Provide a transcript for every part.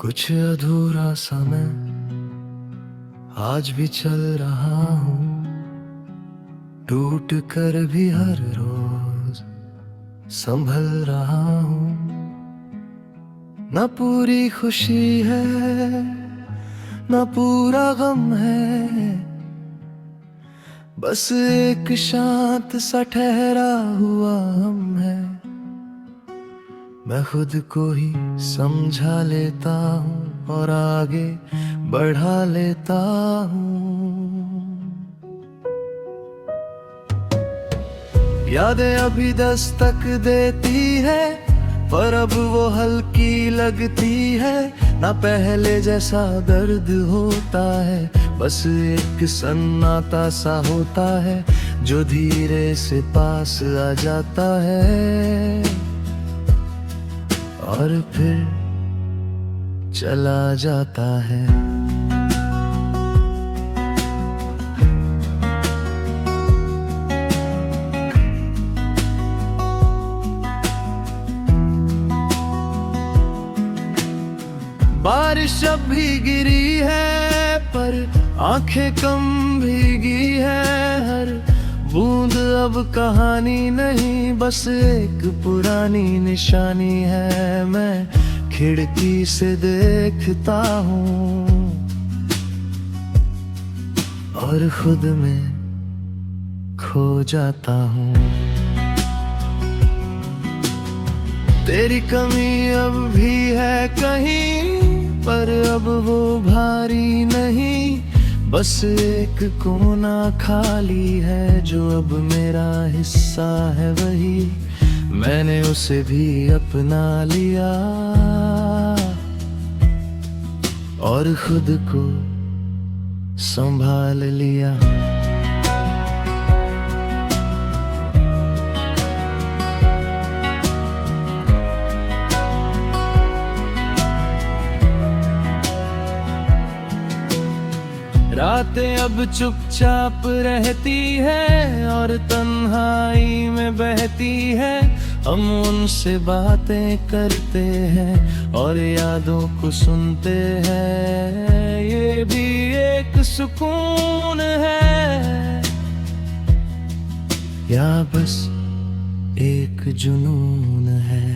कुछ अधूरा सा मैं आज भी चल रहा हूँ, टूट कर भी हर रोज संभल रहा हूँ। न पूरी खुशी है न पूरा गम है, बस एक शांत सा ठहरा हुआ हम है। मैं खुद को ही समझा लेता हूँ और आगे बढ़ा लेता हूँ। यादें अभी दस्तक देती है, पर अब वो हल्की लगती है। ना पहले जैसा दर्द होता है, बस एक सन्नाटा सा होता है जो धीरे से पास आ जाता है और फिर चला जाता है। बारिश अब भी गिरी है, पर आंखें कम भीगी है। हर बूंद अब कहानी नहीं, बस एक पुरानी निशानी है। मैं खिड़की से देखता हूँ और खुद में खो जाता हूँ। तेरी कमी अब भी है कहीं, पर अब वो भारी नहीं। बस एक कोना खाली है जो अब मेरा हिस्सा है। वही मैंने उसे भी अपना लिया और खुद को संभाल लिया। रातें अब चुपचाप रहती है और तन्हाई में बहती है। हम उनसे बातें करते हैं और यादों को सुनते हैं। ये भी एक सुकून है या बस एक जुनून है।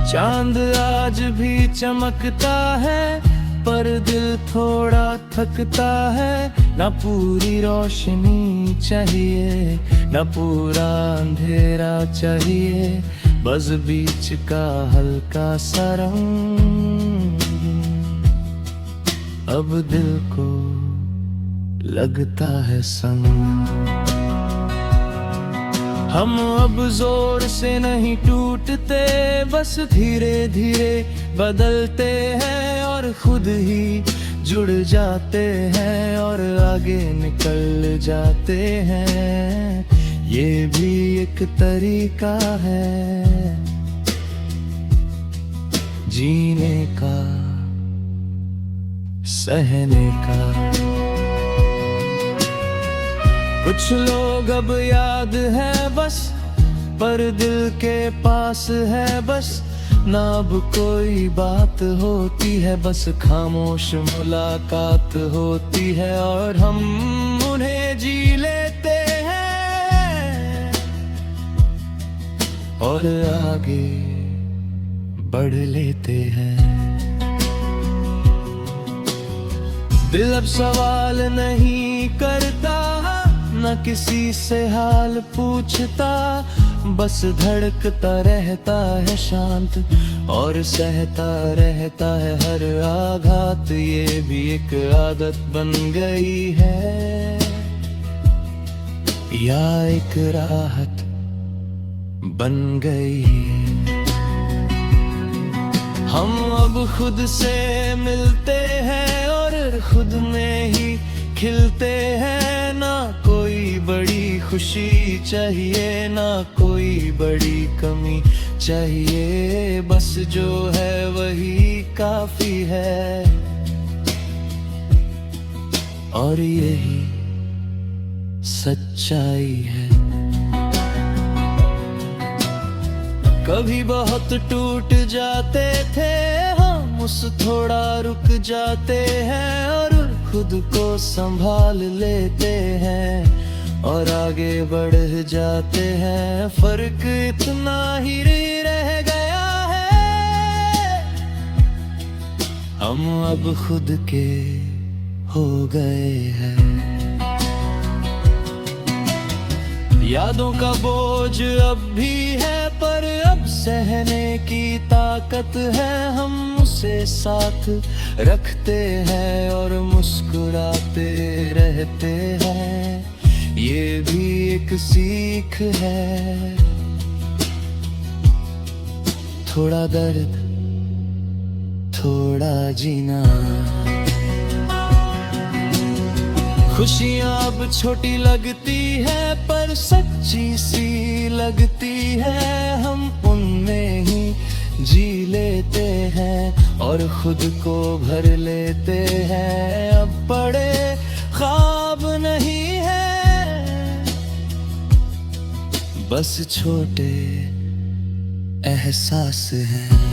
चांद आज भी चमकता है, पर दिल थोड़ा थकता है। ना पूरी रोशनी चाहिए ना पूरा अंधेरा चाहिए, बस बीच का हल्का सा रंग अब दिल को लगता है संग। हम अब जोर से नहीं टूटते, बस धीरे धीरे बदलते हैं और खुद ही जुड़ जाते हैं और आगे निकल जाते हैं। ये भी एक तरीका है जीने का, सहने का। कुछ लोग अब याद है बस, पर दिल के पास है बस। ना अब कोई बात होती है, बस खामोश मुलाकात होती है और हम उन्हें जी लेते हैं और आगे बढ़ लेते हैं। दिल अब सवाल नहीं करता, न किसी से हाल पूछता, बस धड़कता रहता है शांत और सहता रहता है हर आघात। ये भी एक आदत बन गई है या एक राहत बन गई है। हम अब खुद से मिलते हैं और खुद में ही खिलते हैं। ना कोई बड़ी खुशी चाहिए ना कोई बड़ी कमी चाहिए, बस जो है वही काफी है और यही सच्चाई है। कभी बहुत टूट जाते थे हम, उस थोड़ा रुक जाते हैं और खुद को संभाल लेते हैं और आगे बढ़ जाते हैं। फर्क इतना ही रह गया है, हम अब खुद के हो गए हैं। यादों का बोझ अब भी है पर अब सहने की ताकत है। हम उसे साथ रखते हैं और मुस्कुराते रहते हैं, ये भी एक सीख है। थोड़ा दर्द थोड़ा जीना, खुशियाँ अब छोटी लगती है पर सच्ची सी लगती है। हम उनमें ही जी लेते हैं और खुद को भर लेते हैं। अब बड़े ख्वाब नहीं है, बस छोटे एहसास हैं।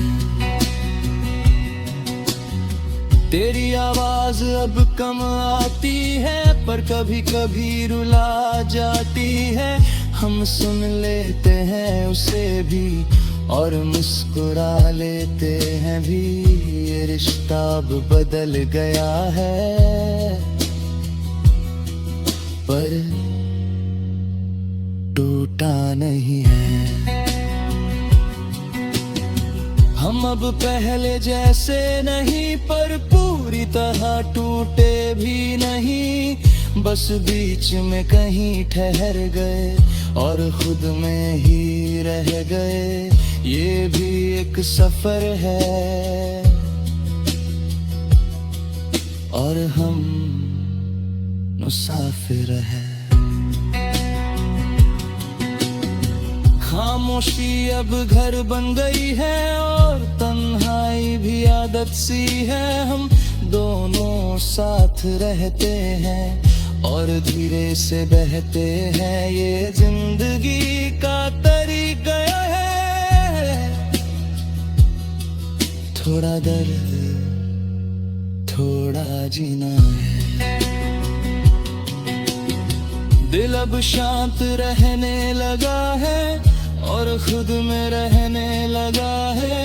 तेरी आवाज अब कम आती है पर कभी कभी रुला जाती है। हम सुन लेते हैं उसे भी और मुस्कुरा लेते हैं भी। ये रिश्ता अब बदल गया है पर टूटा नहीं है। हम अब पहले जैसे नहीं पर पूरी तरह टूटे भी नहीं, बस बीच में कहीं ठहर गए और खुद में ही रह गए। ये भी एक सफर है और हम मुसाफिर हैं। खामोशी अब घर बन गई है और तन्हाई भी आदत सी है। हम दोनों साथ रहते हैं और धीरे से बहते हैं। ये जिंदगी का तरीका है, थोड़ा दर्द थोड़ा जीना है। दिल अब शांत रहने लगा है और खुद में रहने लगा है,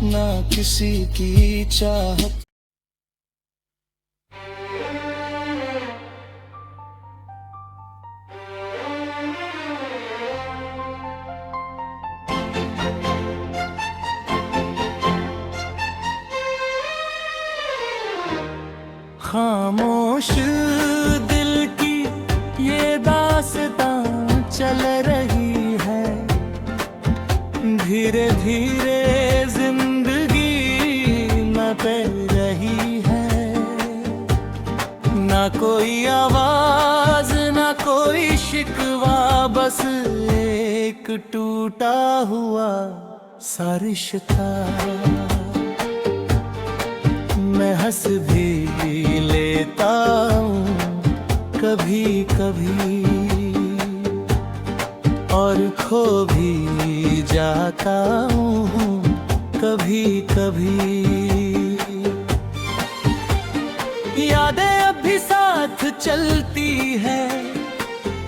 ना किसी की चाहत। खामोश दिल की ये दास्तां चल रही है, धीरे धीरे जिंदगी न तैर रही है। ना कोई आवाज ना कोई शिकवा, बस एक टूटा हुआ सा रिश्ता। मैं हंस भी लेता हूँ कभी कभी और खो भी जाता हूँ कभी कभी। यादें अब भी साथ चलती है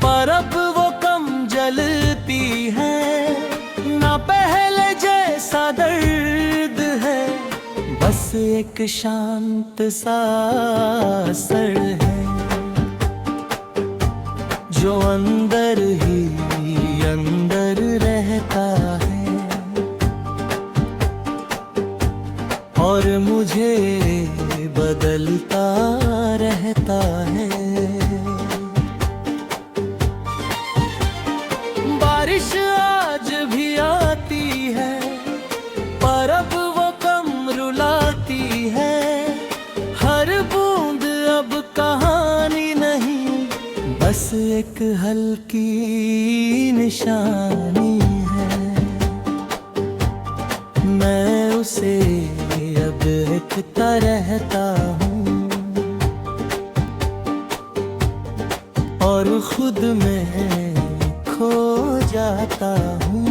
पर अब वो कम जलती है। ना पहले जैसा दर्द है, बस एक शांत सा असर है जो अंदर ही अंदर रहता है और मुझे बदलता रहता है। बारिश आज भी आती है पर अब वो कम रुलाती है। हर बूंद अब कहानी नहीं, बस एक हल्की निशानी है। मैं उसे अब लिखता रहता हूँ और खुद में खो जाता हूँ।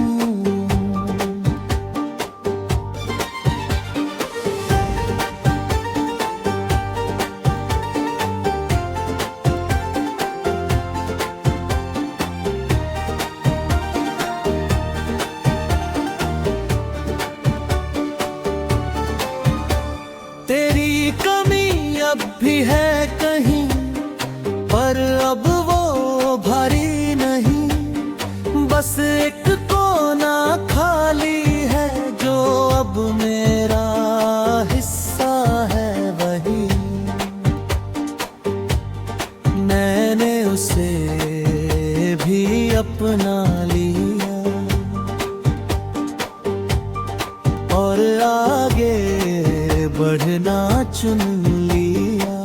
कोई कमी अब भी है कहीं, पर अब वो भारी नहीं। बस एक कोना खाली है जो अब मेरा हिस्सा है वही। मैंने उसे भी अपना लिया और आगे बढ़ना चुन लिया।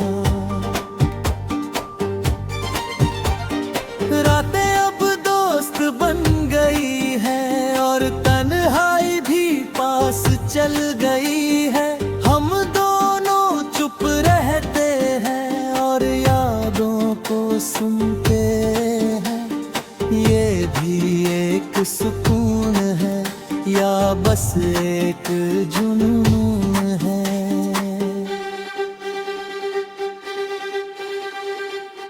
रातें अब दोस्त बन गई है और तन्हाई भी पास चल गई है। हम दोनों चुप रहते हैं और यादों को सुनते हैं। ये भी एक सुकून है या बस एक जुनून है।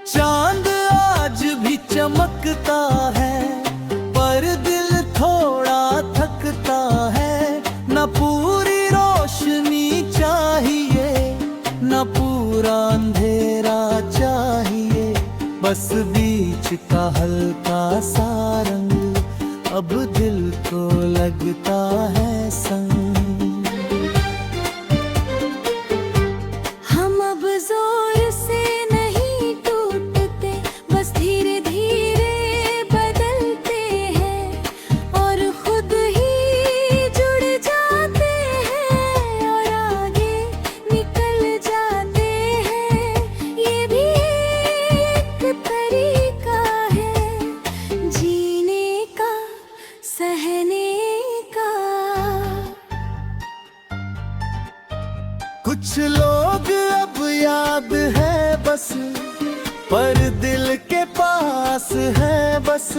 चांद आज भी चमकता है, पर दिल थोड़ा थकता है। न पूरी रोशनी चाहिए, न पूरा अंधेरा चाहिए। बस बीच का हल्का सा रंग अब दिल को लगता है संग। हम अब जोर से नहीं टूटते, बस धीरे धीरे बदलते हैं और खुद ही जुड़ जाते हैं और आगे निकल जाते हैं। ये भी एक तरीका है जीने का, सहने का। कुछ लोग अब याद है बस, पर दिल के पास है बस।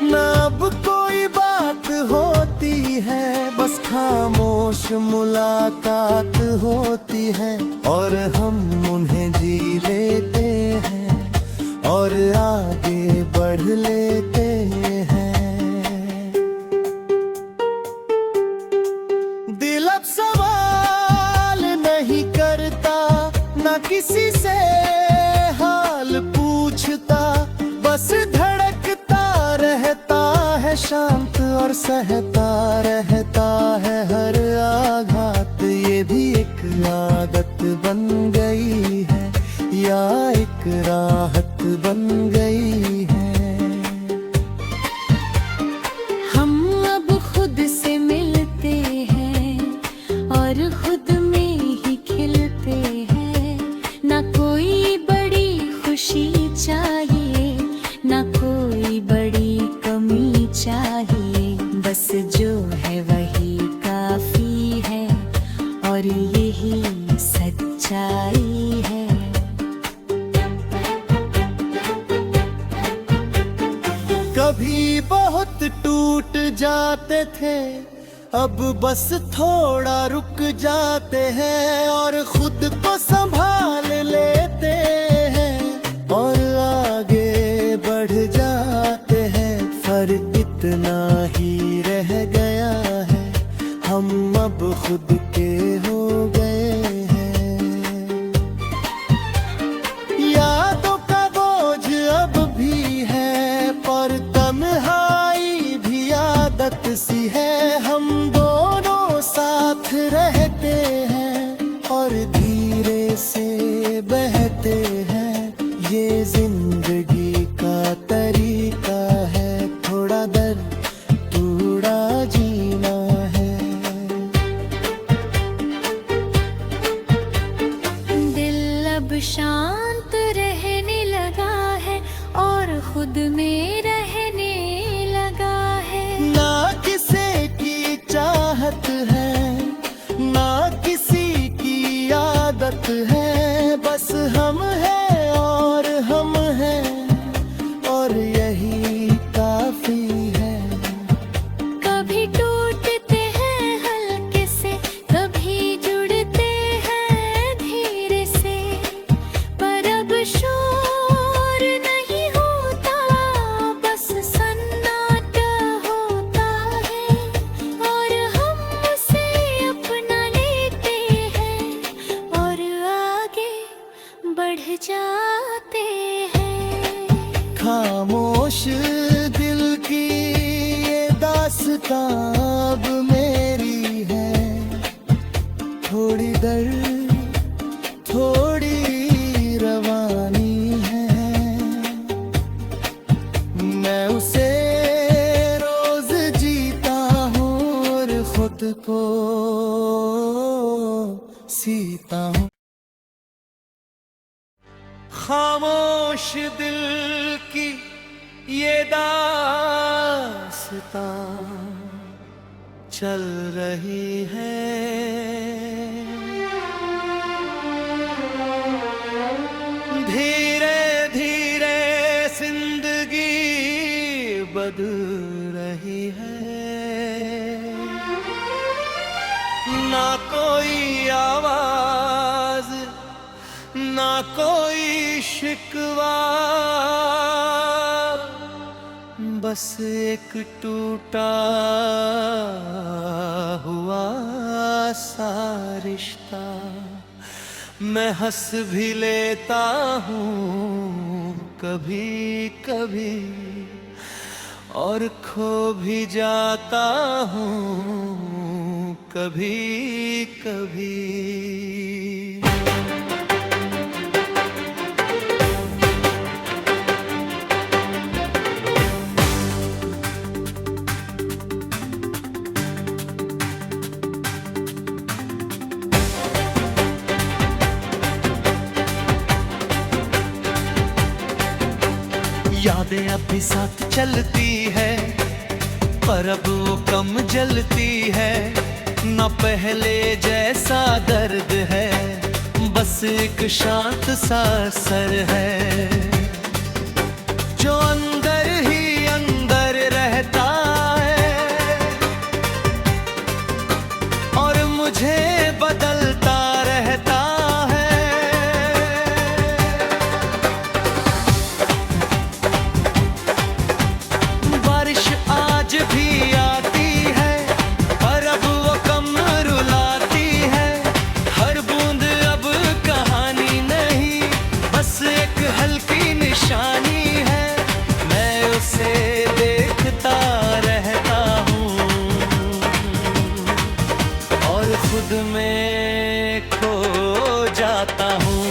न अब कोई बात होती है, बस खामोश मुलाकात होती है और हम उन्हें जी लेते हैं और आगे बढ़ लेते हैं। दिल अब सवाल नहीं करता, ना किसी से हाल पूछता। बस धड़कता रहता है शांत और सहता रहता है हर आघात। ये भी एक आदत बन गई है या एक राहत बन गई है। हम अब खुद से मिलते हैं और खुद में ही खिलते हैं। ना कोई बड़ी खुशी चाहिए, ना कोई बड़ी कमी चाहिए। बस जो है वही काफी है और यही सच्चाई है। कभी बहुत टूट जाते थे, अब बस थोड़ा रुक जाते हैं और खुद को संभाल लेते हैं और आगे बढ़ जाते हैं। फर्क इतना ही रह गया है, हम अब खुद के हो गए हैं। यादों का बोझ अब भी है, पर तन्हाई भी आदत सी है। हम दोनों साथ रहते हैं और धीरे से बहते हैं। ये जिंदगी का तरीका है, थोड़ा दर्द थोड़ा जीना है। दिल अब शांत रहने लगा है और खुद में रहने लगा है। ना किसी की चाहत है, ना किसी की आदत है। बस हम हैं और हम हैं और यही काफी है। कभी टूटते हैं हल्के से, कभी जुड़ते हैं धीरे से। पर अब शोर नहीं होता, बस सन्नाटा होता है और हम उसे अपना लेते हैं और जाते हैं। खामोश दिल की ये दास्तां अब मेरी है, थोड़ी दर्द थोड़ी रवानी है। मैं उसे रोज जीता हूँ और खुद को सीता हूँ। खामोश दिल की ये दास्तां चल रही है, धीरे धीरे जिंदगी बदल रही है। ना कोई आवाज ना कोई शिकवा, बस एक टूटा हुआ सा रिश्ता। मैं हंस भी लेता हूँ कभी कभी और खो भी जाता हूँ कभी कभी। यादें अभी साथ चलती है पर अब वो कम जलती है। न पहले जैसा दर्द है, बस एक शांत सा असर है जो अंदर ही अंदर रहता है और मुझे बदलता रहता है। बारिश आज भी आती है पर अब वो कम रुलाती है। हर बूंद अब कहानी नहीं, बस एक हल्की निशानी है। मैं उसे देखता रहता हूँ और खुद में खो जाता हूँ।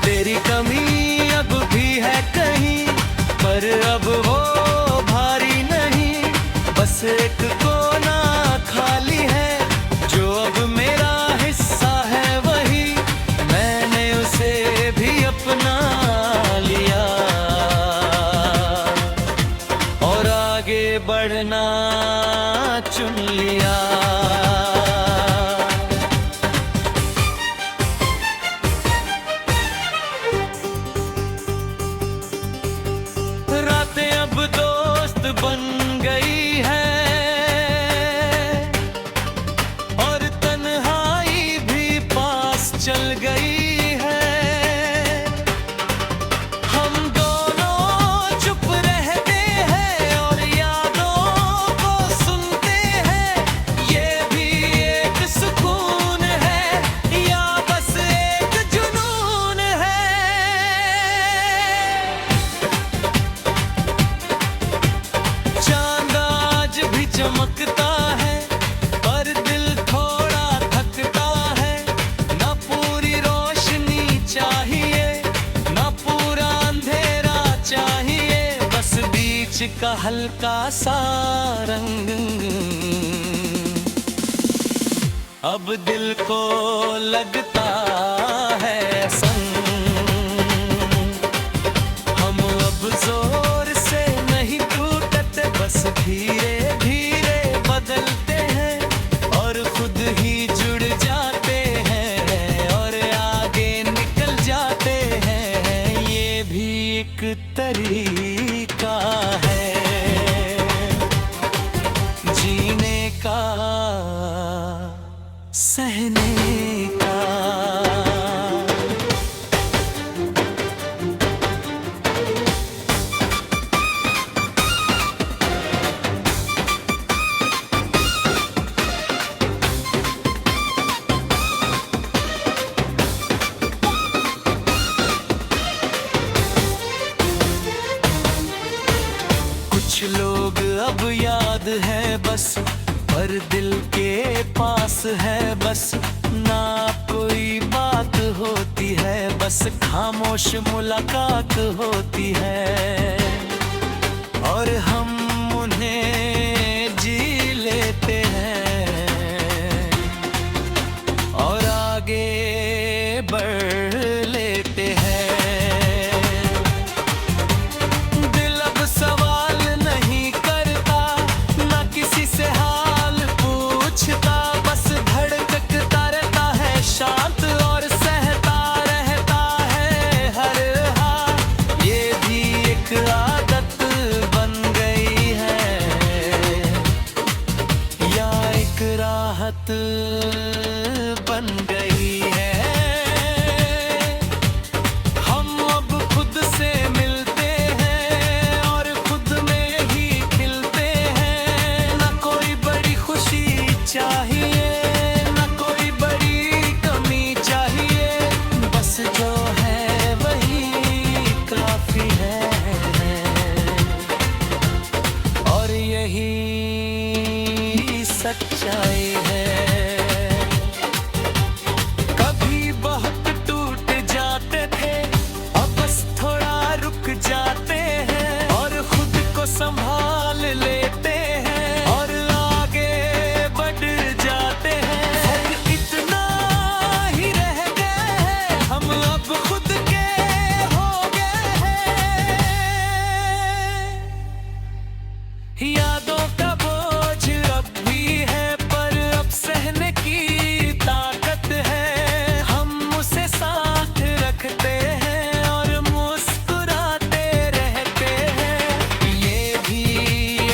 तेरी कमी अब भी है कहीं पर अब वो भारी नहीं, बस एक कोना खाली है जो अब मेरा हिस्सा है वही। मैंने उसे भी अपना लिया और आगे बढ़ना चुन लिया। रातें अब दोस्त बन गई है और तन्हाई भी पास चल गई है। हम दोनों चुप रहते हैं और यादों को सुनते हैं। ये भी एक सुकून है या बस एक जुनून है। चांद आज भी चमकता है पर दिल थोड़ा थकता है। ना पूरी रोशनी चाहिए ना पूरा अंधेरा चाहिए, बस बीच का हल्का सा रंग अब दिल को लगता है संग। हम अब जोर से नहीं टूटते, बस धीरे धीरे बदलते हैं और खुद ही जुड़ जाते हैं और आगे निकल जाते हैं। ये भी एक तरीका है जीने का, सहने का। बस ना कोई बात होती है, बस खामोश मुलाकात होती है और हम उन्हें जी लेते हैं और आगे बढ़ लेते हैं। दिल अब सवाल नहीं करता, ना किसी से हाल पूछता, बस धड़कता रहता है शांत और सहता रहता है हर हाल। ये भी एक आदत बन गई है या एक राहत बन गई है। हम अब खुद से मिलते हैं और खुद में ही खिलते हैं। ना कोई बड़ी खुशी चाहिए, ना कोई बड़ी कमी चाहिए, बस जो है वही काफी है और यही सच्चाई है। कभी बहुत टूट जाते थे, अब बस थोड़ा रुक जाते हैं और खुद को संभाल लेते हैं और आगे बढ़ जाते हैं। फर्क इतना ही रह गया है, हम अब खुद के हो गए हैं। यादों का बोझ अब भी है, पर अब सहने की ताकत है। हम उसे साथ रखते हैं और मुस्कुराते रहते हैं। ये भी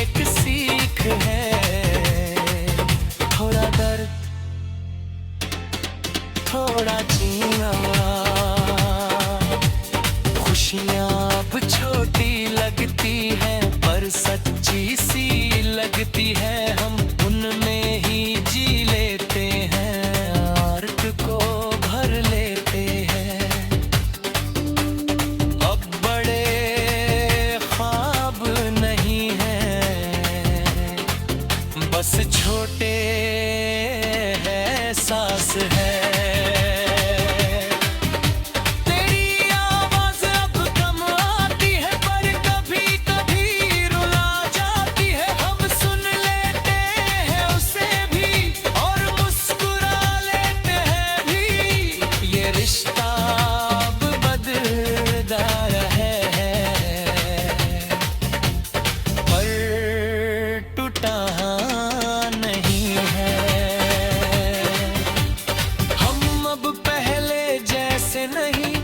एक सीख है, थोड़ा दर्द थोड़ा जीना। खुशियाँ अब छोटी लगती हैं पर सच्ची सी लगती है। हम उनमें ही जी लेते हैं, अर्थ को भर लेते हैं। अब बड़े ख्वाब नहीं हैं, बस छोटे एहसास है। तेरी आवाज़ अब कम आती है, पर कभी कभी रुला जाती है। हम सुन लेते हैं उसे भी और मुस्कुरा लेते हैं भी। ये रिश्ता अब बदलता है पर टूटा नहीं है। हम अब पहले जैसे नहीं,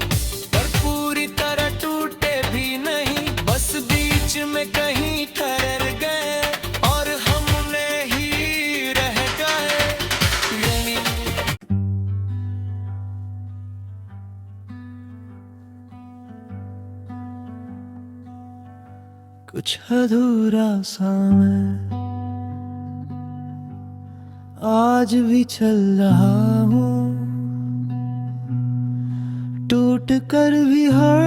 पर पूरी तरह टूटे भी नहीं, बस बीच में कहीं ठहर गए और हमने ही रह गए। कुछ अधूरा सा मैं आज भी चल रहा हूँ, टूट कर भी हर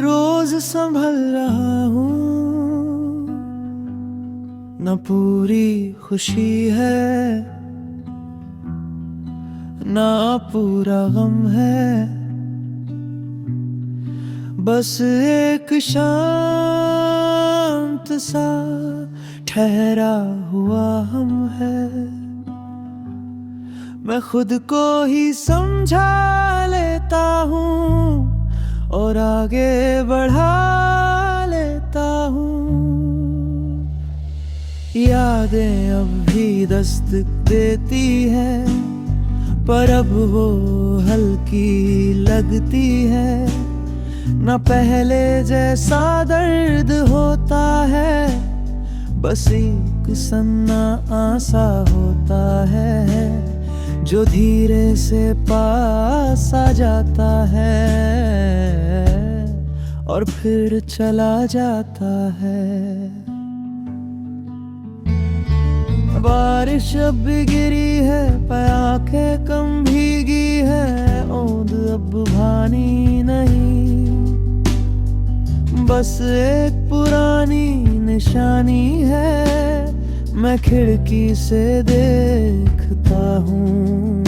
रोज संभल रहा हूँ। न पूरी खुशी है, ना पूरा गम है, बस एक शांत सा ठहरा हुआ हम है। मैं खुद को ही समझा लेता हूँ और आगे बढ़ा लेता हूँ। यादें अब भी दस्तक देती है, पर अब वो हल्की लगती है। न पहले जैसा दर्द होता है, बस एक सन्ना आसा होता है जो धीरे से पास आ जाता है और फिर चला जाता है। बारिश अब भी गिरी है, पर आंखें कम भीगी है, ओंद अब भानी नहीं, बस एक पुरानी निशानी है। मैं खिड़की से देखता हूँ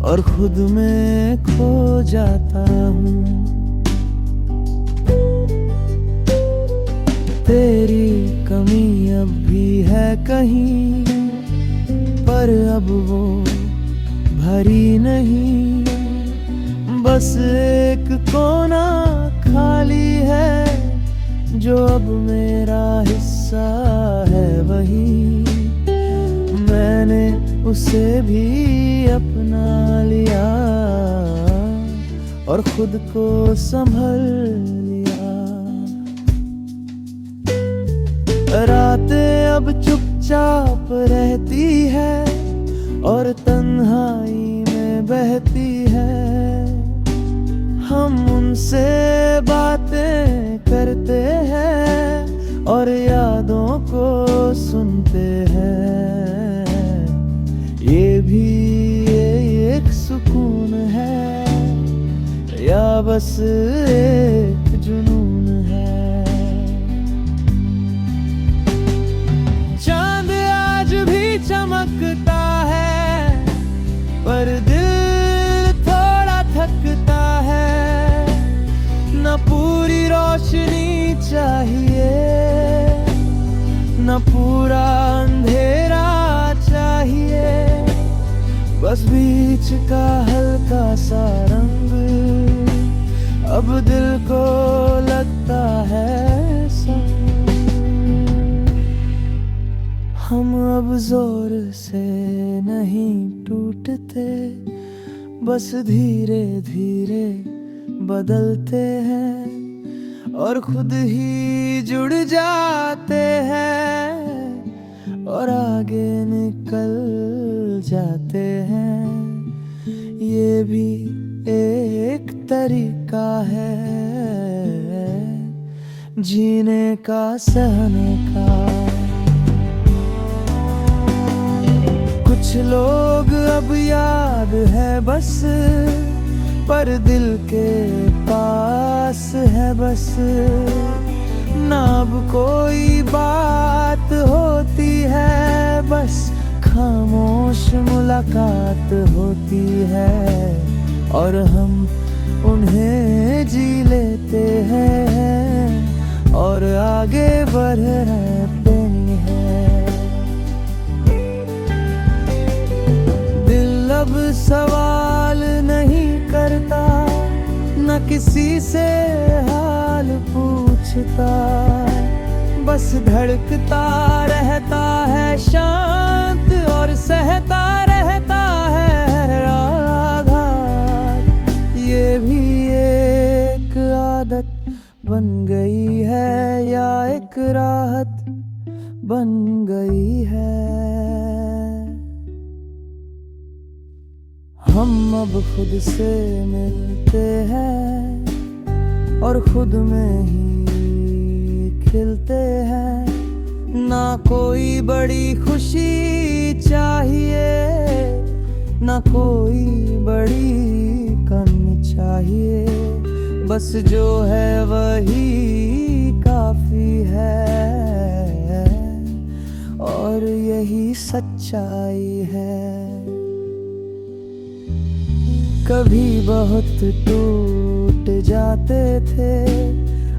और खुद में खो जाता हूँ। तेरी कमी अब भी है कहीं, पर अब वो भरी नहीं। बस एक कोना खाली है जो अब मेरा हिस्सा है वही। मैंने उसे भी अपना लिया और खुद को संभल लिया। रातें अब चुपचाप रहती है और तन्हाई में बहती है। हम उनसे बातें करते हैं और यादों को सुनते हैं। ये भी एक सुकून है या बस एक जुनून है। चांद आज भी चमकता है पर दिल थोड़ा थकता है। न पूरी रोशनी चाहिए न पूरा अंधेरा चाहिए, बस बीच का हल्का सा रंग अब दिल को लगता है संग। हम अब जोर से नहीं टूटते, बस धीरे धीरे बदलते हैं और खुद ही जुड़ जाते हैं और आगे निकल जाते हैं। ये भी एक तरीका है जीने का, सहने का। कुछ लोग अब याद है बस, पर दिल के पास है बस। ना अब कोई बात होती है, बस खामोश मुलाकात होती है और हम उन्हें जी लेते हैं और आगे बढ़ रहते हैं। दिल अब सवाल नहीं करता, न किसी से हाल पूछता, बस धड़कता रहता है शांत और सहता रहता है आघात। ये भी एक आदत बन गई है या एक राहत बन गई है। हम अब खुद से मिलते हैं और खुद में ही खिलते हैं। ना कोई बड़ी खुशी चाहिए, ना कोई बड़ी कमी चाहिए, बस जो है वही काफी है और यही सच्चाई है। कभी बहुत टूट जाते थे,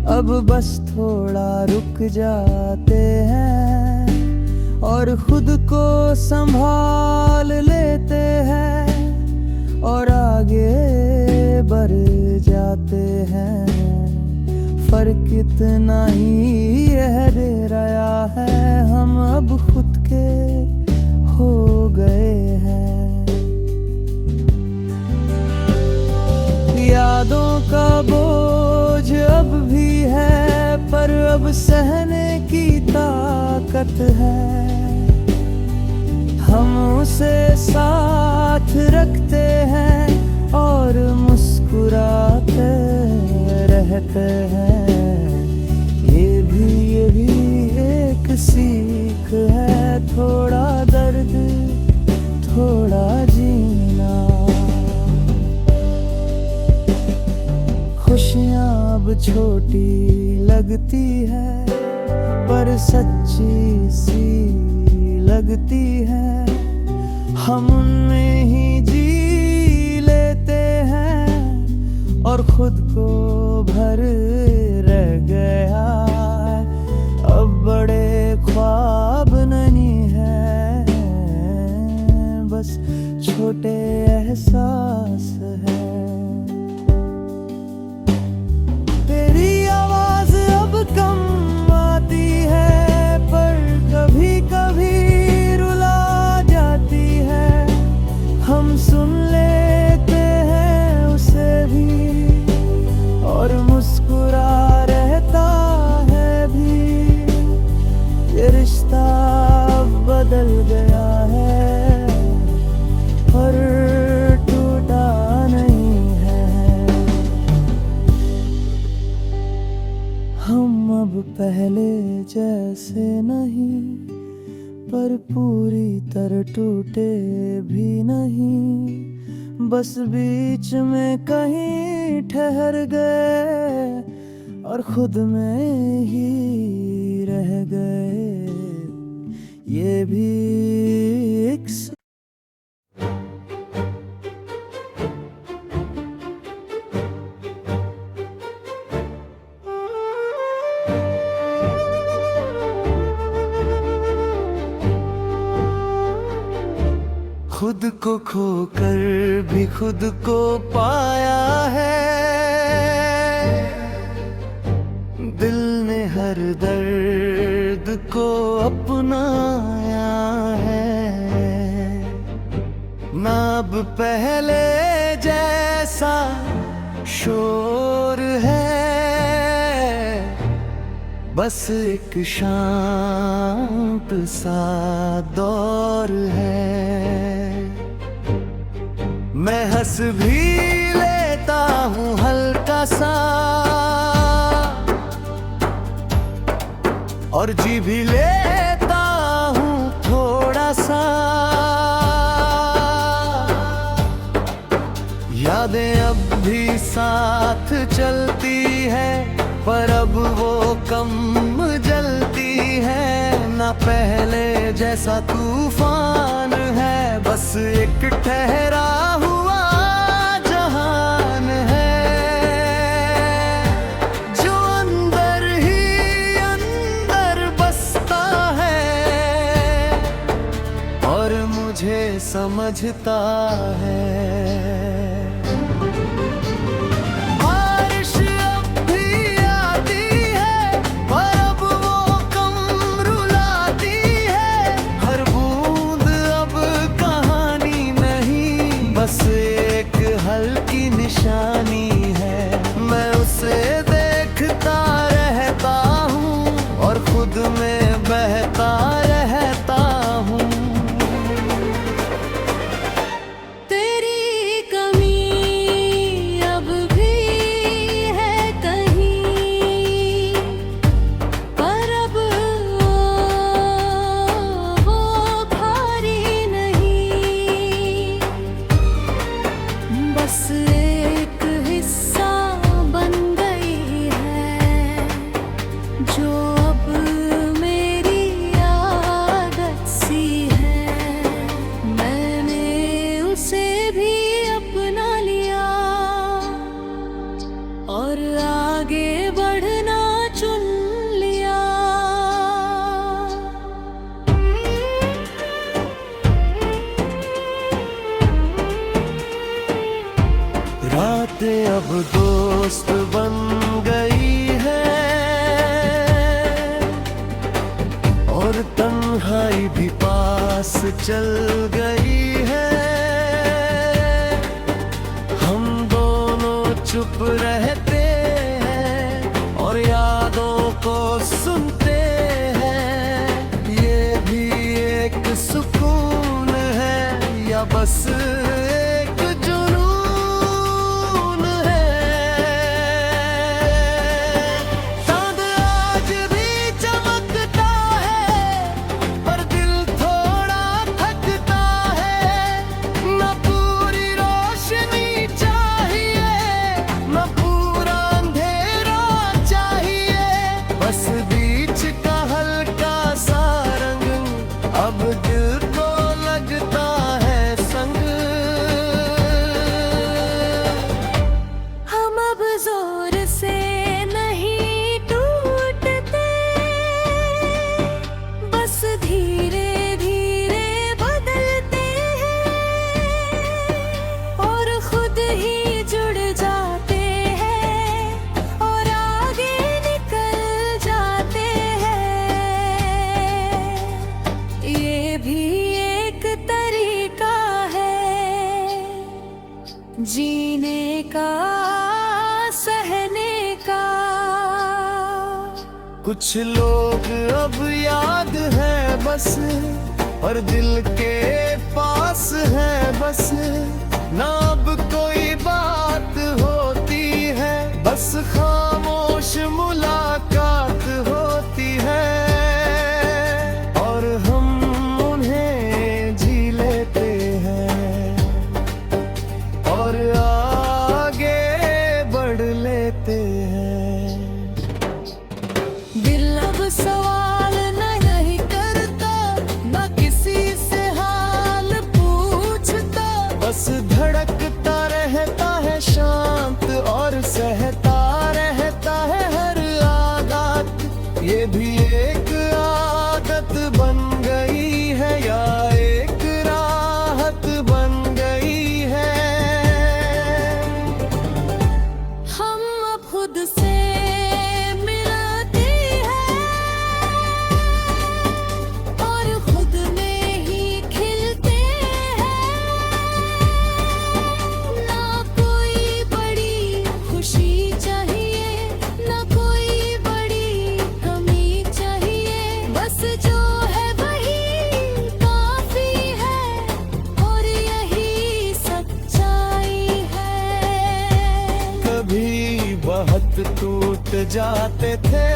अब बस थोड़ा रुक जाते हैं और खुद को संभाल लेते हैं और आगे बढ़ जाते हैं। फर्क इतना ही रह गया है, हम अब खुद के हो गए हैं। यादों का बोझ अब भी है, पर अब सहने की ताकत है। हम उसे साथ रखते हैं और मुस्कुराते रहते हैं। ये भी एक सीख है, थोड़ा दर्द थोड़ा जीना। खुशियाँ अब छोटी लगती है, पर सच्ची सी लगती है, हम उनमें ही जी लेते हैं और खुद को भर रह गया है। अब बड़े ख्वाब नहीं है, बस छोटे एहसास है। तेरी आवाज अब कम आती है, पर कभी कभी रुला जाती है। हम सुन लेते हैं उसे भी और मुस्कुरा रहता है भी। ये रिश्ता अब बदल गया है पर टूटा नहीं है। हम अब पहले जैसे नहीं, पर पूरी तरह टूटे भी नहीं। बस बीच में कहीं ठहर गए और खुद में ही रह गए। ये भी एक खुद को खोकर भी खुद को पाया है। दिल ने हर दर्द को अपनाया है। ना अब पहले जैसा शोर है, बस एक शांत सा दौर है। मैं हंस भी लेता हूँ हल्का सा और जी भी लेता हूँ थोड़ा सा। यादें अब भी साथ चलती है, पर अब वो कम जलती है। ना पहले जैसा तूफान है, बस एक ठहरा हुआ जहान है जो अंदर ही अंदर बसता है और मुझे समझता है। बस एक हल्की निशानी है, मैं उसे देखता रहता हूँ और खुद में बहता रहता हूँ। तेरी कमी अब भी है कहीं, पर अब वो भारी नहीं। बस एक हिस्सा बन गई है जो अब मेरी आदत सी है। मैंने उसे भी अपना लिया और आगे बढ़ना चुन लिया। रातें अब दोस्त बन गई है और तन्हाई भी पास चल गई है। हम दोनों चुप रहते हैं और यादों को सुनते हैं। ये भी एक सुकून है या बस एक जुनून है। चांद आज भी चमकता है, पर दिल थोड़ा थकता है। न पूरी रोशनी चाहिए, न पूरा अंधेरा चाहिए, बस बीच का हल्का सा रंग अब का सहने का। कुछ लोग अब याद है बस, और दिल के पास है बस, ना अब कोई बात होती है, बस खामोश मुलाकात होती है, और हम उन्हें जी लेते हैं और आगे बढ़ लेते हैं। दिल अब सवाल नहीं करता, ना किसी से हाल पूछता, बस धड़कता रहता है शांत, और सहता रहता है हर आदत। ये भी एक आदत बन गई है, या एक राहत बन गई है। हम अब खुद से मिलते हैं और खुद में ही खिलते हैं। ना कोई बड़ी खुशी चाहिए, ना कोई बड़ी कमी चाहिए, बस जो है वही काफी है, और यही सच्चाई है। कभी बहुत टूट जाते थे,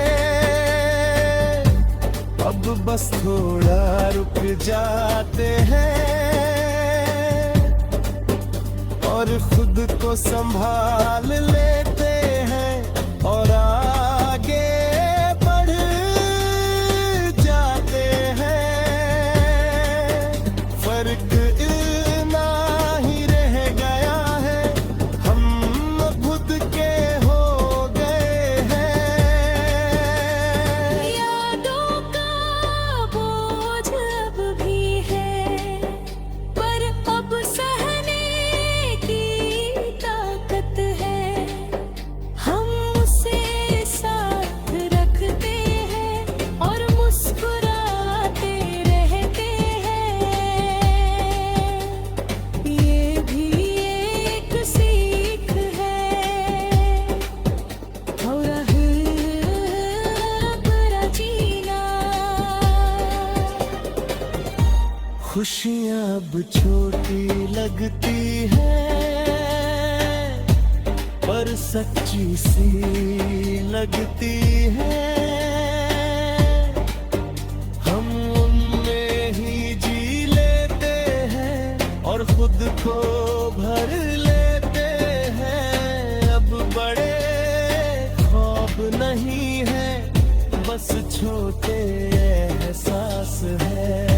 अब बस थोड़ा रुक जाते हैं, और खुद को संभाल लेते हैं, और आगे बढ़ जाते हैं। फर्क इतना ही रह गया है, हम खुद के हो गए हैं। यादों का बोझ अब भी है, पर अब सहने की ताकत है। हम उसे साथ रखते हैं और मुस्कुराते रहते हैं। ये भी एक सीख है, और अपना जीना। खुशियाँ अब छोटी लगती है, पर सच्ची सी लगती है। हम उनमें ही जी लेते हैं, और खुद को भर लेते हैं। अब बड़े ख्वाब नहीं है, बस छोटे एहसास है।